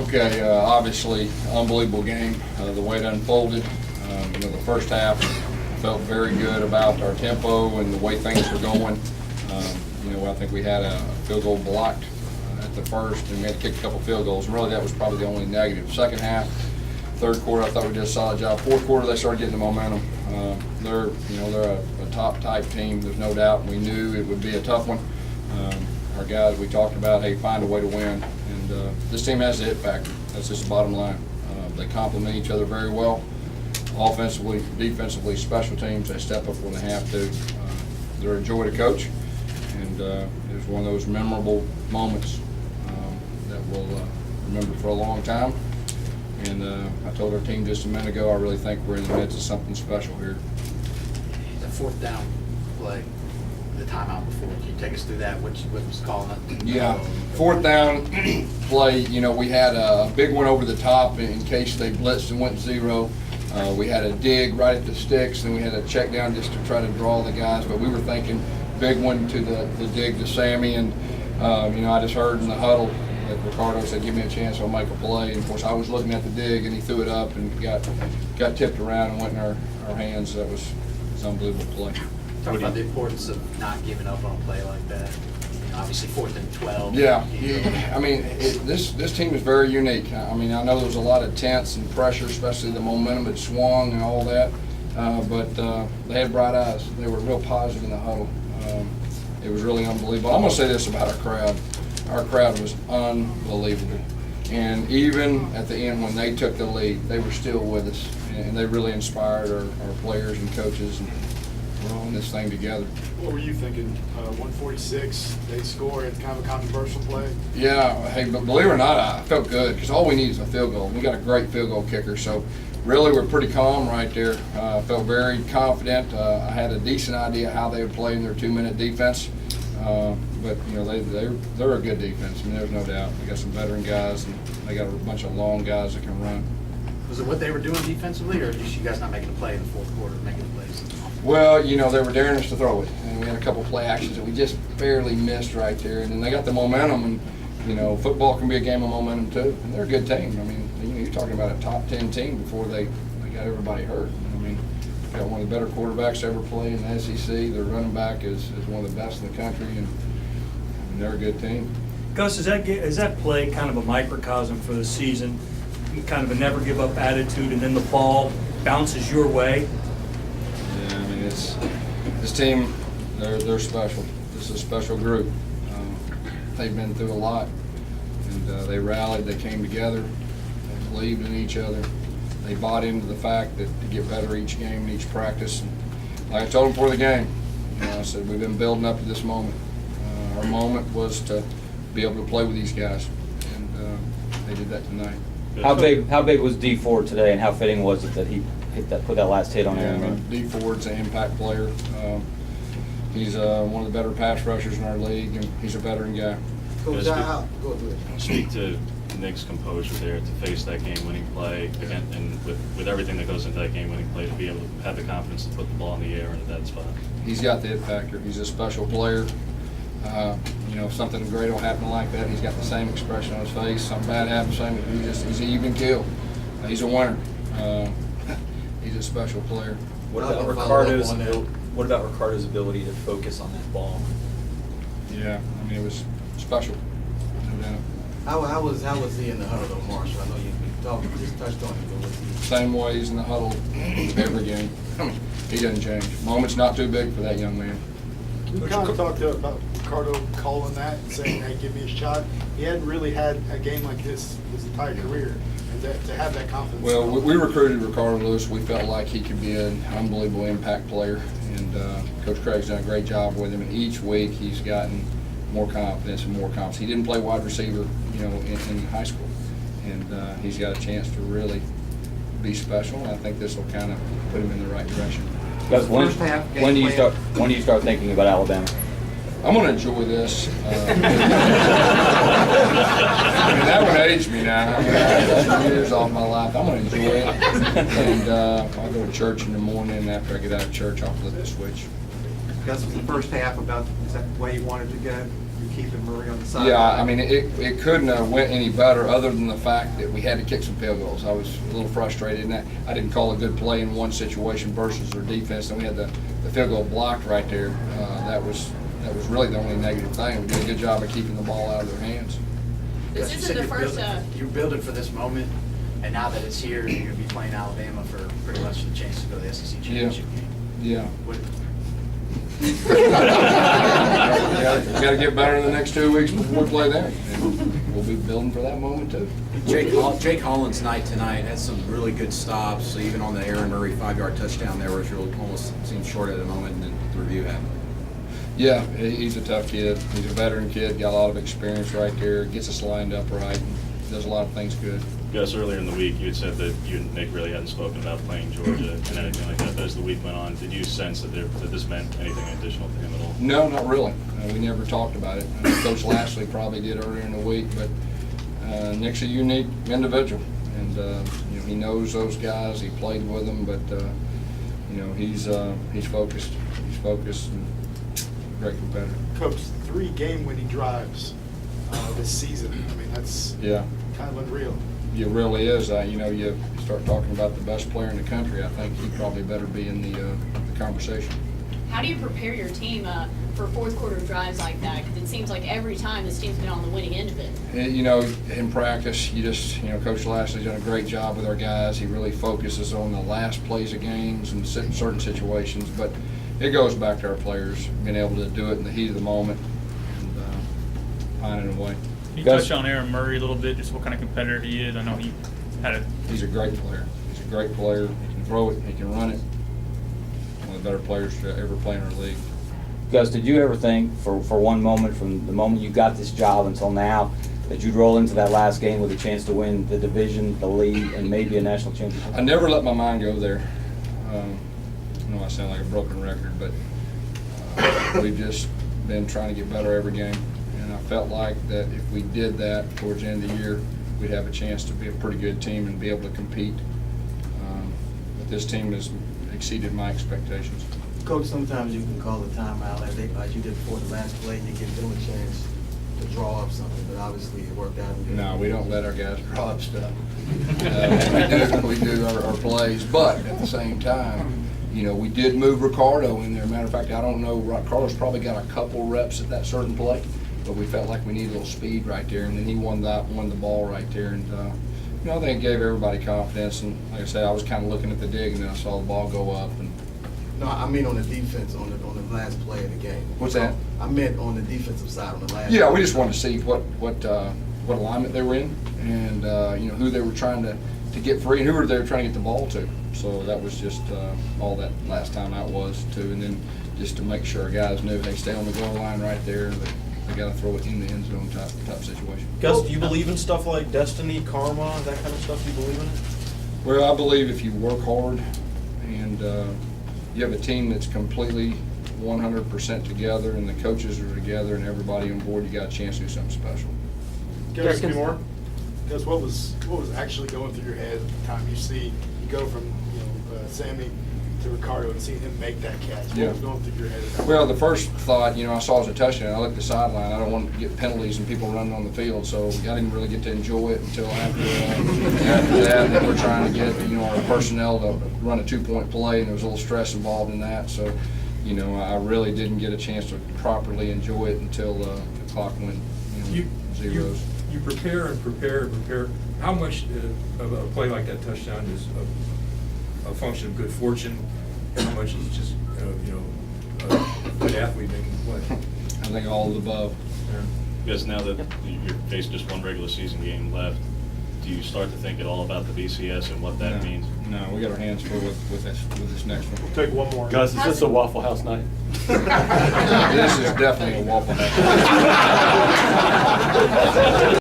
Okay, obviously, unbelievable game. The way it unfolded, the first half, I felt very good about our tempo and the way things were going. I think we had a field goal blocked at the first, and we had to kick a couple field goals. And really, that was probably the only negative. Second half, third quarter, I thought we did a solid job. Fourth quarter, they started getting the momentum. They're a top type team. There's no doubt. We knew it would be a tough one. Our guys, we talked about, hey, find a way to win. And this team has the hit factor. That's just the bottom line. They complement each other very well. Offensively, defensively, special teams, they step up when they have to. They're a joy to coach. And it was one of those memorable moments that we'll remember for a long time. And I told our team just a minute ago, I really think we're in the midst of something special here. The fourth down play, the timeout before, can you take us through that? What was calling it? Yeah, fourth down play, we had a big one over the top in case they blitzed and went zero. We had a dig right at the sticks, and we had a check down just to try to draw the guys, but we were thinking big one to the dig to Sammy, and I just heard in the huddle that Ricardo said, give me a chance, I'll make a play. And of course I was looking at the dig, and he threw it up and got tipped around and went in our hands. That was an unbelievable play. Talk about the importance of not giving up on a play like that. Obviously 4th and 12. Yeah. I mean, this team is very unique. I mean, I know there was a lot of tense and pressure, especially the momentum had swung and all that, but they had bright eyes. They were real positive in the huddle. It was really unbelievable. I'm going to say this about our crowd. Our crowd was unbelievable. And even at the end when they took the lead, they were still with us. And they really inspired our players and coaches. And we're all in this thing together. What were you thinking? 146, they score. It's kind of a controversial play. Yeah, hey, but believe it or not, I felt good because all we need is a field goal. We got a great field goal kicker. So really we're pretty calm right there. I felt very confident. I had a decent idea how they would play in their 2-minute defense. But they're a good defense. I mean, there's no doubt. They got some veteran guys, and they got a bunch of long guys that can run. Was it what they were doing defensively, or just you guys not making a play in the fourth quarter, making the plays? Well, they were daring us to throw it, and we had a couple play actions that we just barely missed right there. And then they got the momentum, and football can be a game of momentum too. And they're a good team. I mean, you're talking about a top 10 team before they got everybody hurt. I mean, got one of the better quarterbacks ever played in the SEC. Their running back is one of the best in the country, and they're a good team. Gus, is that play kind of a microcosm for the season? Kind of a never give up attitude, and then the ball bounces your way? Yeah, I mean, this team, they're special. This is a special group. They've been through a lot, and they rallied, they came together, they believed in each other. They bought into the fact that to get better each game and each practice. And like I told them before the game, I said we've been building up to this moment. Our moment was to be able to play with these guys, and they did that tonight. How big was D Ford today, and how fitting was it that he put that last hit on Aaron? D Ford's an impact player. He's one of the better pass rushers in our league, and he's a veteran guy. Coach, go ahead. Speak to Nick's composure there to face that game-winning play, again, and with everything that goes into that game-winning play, to be able to have the confidence to put the ball in the air in a dead spot. He's got the hit factor. He's a special player. If something great will happen like that, he's got the same expression on his face. Something bad happens, he's an even kill. He's a winner. He's a special player. What about Ricardo's ability to focus on that ball? Yeah, I mean, it was special, no doubt. How was he in the huddle, though, Marshall? I know you just touched on it, but was he? Same way he's in the huddle every game. I mean, he doesn't change. Moment's not too big for that young man. We kind of talked about Ricardo calling that and saying, hey, give me a shot. He hadn't really had a game like this his entire career. And to have that confidence. Well, we recruited Ricardo Lewis. We felt like he could be an unbelievable impact player. And Coach Craig's done a great job with him. And each week he's gotten more confidence and more confidence. He didn't play wide receiver, in high school. And he's got a chance to really be special. And I think this will kind of put him in the right direction. Gus, when do you start thinking about Alabama? I'm going to enjoy this. I mean, that would age me now. I mean, that's 2 years off my life. I'm going to enjoy it. And I'll go to church in the morning, and after I get out of church, I'll flip the switch. Gus, was the first half is that the way you wanted to go? you're keeping Murray on the side. Yeah, I mean, it couldn't have went any better other than the fact that we had to kick some field goals. I was a little frustrated in that I didn't call a good play in one situation versus their defense, and we had the field goal blocked right there. That was really the only negative thing. We did a good job of keeping the ball out of their hands. Gus, you This said isn't the you're first, building- You're building for this moment, and now that it's here, you're gonna be playing Alabama for pretty much the chance to go to the SEC championship game. Yeah. What- We got to get better in the next 2 weeks before we play them. And we'll be building for that moment too. Jake Holland's night tonight had some really good stops, even on the Aaron Murray 5-yard touchdown there, which really almost seemed short at the moment, and then the review happened. Yeah, he's a tough kid. He's a veteran kid, got a lot of experience right there, gets us lined up right, and does a lot of things good. Gus, earlier in the week, you had said that you and Nick really hadn't spoken about playing Georgia and anything like that. But as the week went on, did you sense that this meant anything additional to him at all? No, not really. We never talked about it. Coach Lashley probably did earlier in the week, but Nick's a unique individual, and you know, he knows those guys. He played with them, but you know, he's focused. He's focused and a great competitor. Coach, 3 game-winning drives this season. I mean, that's Yeah. kind of unreal. It really is. You know, you start talking about the best player in the country, I think he probably better be in the conversation. How do you prepare your team for fourth quarter drives like that? Because it seems like every time this team's been on the winning end of it. You know, in practice, you know, Coach Lashley's done a great job with our guys. He really focuses on the last plays of games and certain situations, but it goes back to our players being able to do it in the heat of the moment and finding a way. Can you touch on Aaron Murray a little bit, just what kind of competitor he is? I know he had a... He's a great player. He's a great player. He can throw it. He can run it. One of the better players to ever play in our league. Gus, did you ever think for one moment, from the moment you got this job until now, that you'd roll into that last game with a chance to win the division, the league, and maybe a national championship? I never let my mind go there. I know I sound like a broken record, but we've just been trying to get better every game. And I felt like that if we did that towards the end of the year, we'd have a chance to be a pretty good team and be able to compete. But this team has exceeded my expectations. Coach, sometimes you can call a timeout like you did before the last play, and you give them a chance to draw up something, but obviously it worked out. No, we don't let our guys draw up stuff. We do our plays, but at the same time, you know, we did move Ricardo in there. Matter of fact, I don't know, Ricardo's probably got a couple reps at that certain play, but we felt like we needed a little speed right there, and then he won the ball right there, and you know, I think it gave everybody confidence. And like I said, I was kind of looking at the dig, and then I saw the ball go up. And No, I mean on the defense, on the last play of the game. What's that? I meant on the defensive side, on the last. yeah, play. we just wanted to see what alignment they were in, and you know, who they were trying to get free, and who they were trying to get the ball to. So that was just all that last time out was too, and then just to make sure our guys knew they stay on the goal line right there. They got to throw it in the end zone type situation. Gus, do you believe in stuff like destiny, karma, that kind of stuff? Do you believe in it? Well, I believe if you work hard and you have a team that's completely 100% together, and the coaches are together, and everybody on board, you got a chance to do something special. Gus, Gus, what was actually going through your head at the time you go from Sammy to Ricardo and seeing him make that catch? What was going through your head at that Well, time? the first thought, you know, I saw it as a touchdown. I looked at the sideline. I don't want to get penalties and people running on the field, so I didn't really get to enjoy it until after that. Then we're trying to get, you know, our personnel to run a 2-point play, and there was a little stress involved in that. So, you know, I really didn't get a chance to properly enjoy it until the clock went, zeros. You prepare and prepare and prepare. How much of a play like that touchdown is a function of good fortune, and how much is just a good athlete making the play? I think all of the above. Because now that you're facing just one regular season game left, do you start to think at all about the BCS and what that means? No, we got our hands full with this next one. Take one more. Gus, is this a Waffle House night? This is definitely a Waffle House.